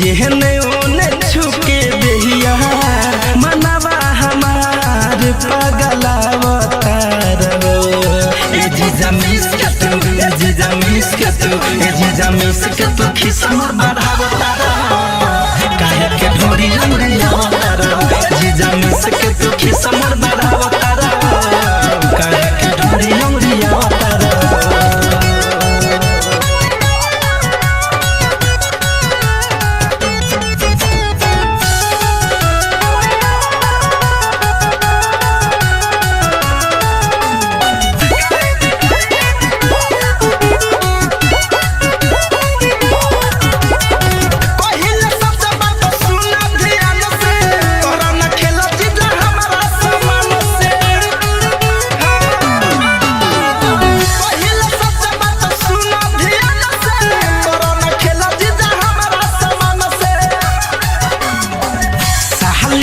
एहने ओने छुके देहिया मनवा हमार पगलावतार ए जीजा मिस के तू ए जीजा मिस के तू ए जीजा मिस के तू खिसमर बढ़ावतार काहे के ढोरी लंगड़ियावतार जीजा मिस के तू खिसमर बढ़ावतार काहे के ढोरी लंगड़ियावतार।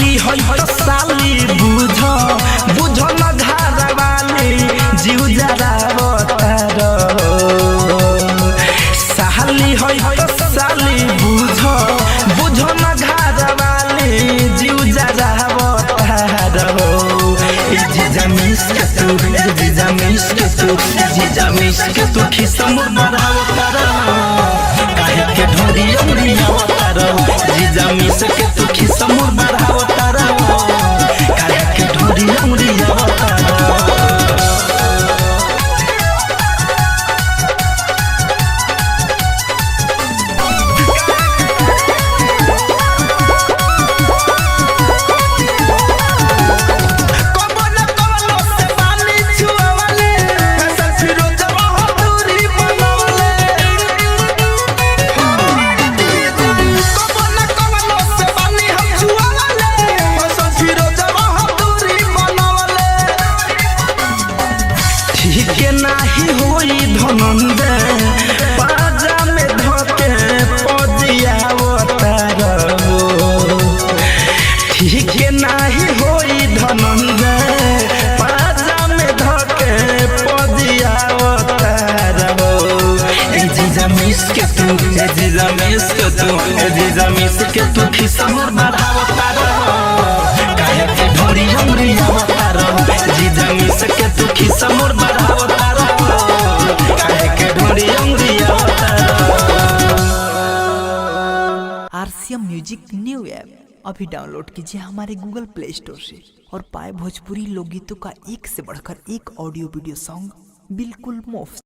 साली बुझ न घर वाली जीव जरावतार साली साली बुझ न घर वाली जीव जरावतार ए जीजा मिस के तू ए जीजा मिस के तू ए जीजा मिस के तू खिसमर बढ़ावतार काहे के ढोरी उड़ियावतार जीजा मिस के तू खिसमर बढ़ावतार काहे के ढोरी उड़ियावतार। के नाही होई धनंदे पाजा में धके पजियावतार ठीक के नाही होई धनंदे पाजा में धके पजियावतार ए जीजा मिस के तू ए जीजा मिस के तू ए जीजा मिस के तू खिसमर बढ़ावतार काहे के ढोरी उड़ियावतार जीजा मिस के तू खिसमर बढ़ावतार काहे के ढोरी उड़ियावतार। आरसीएम म्यूजिक न्यू ऐप अभी डाउनलोड कीजिए हमारे गूगल प्ले स्टोर से और पाए भोजपुरी लोकगीतों का एक से बढ़कर एक ऑडियो वीडियो सॉन्ग बिल्कुल मुफ्त।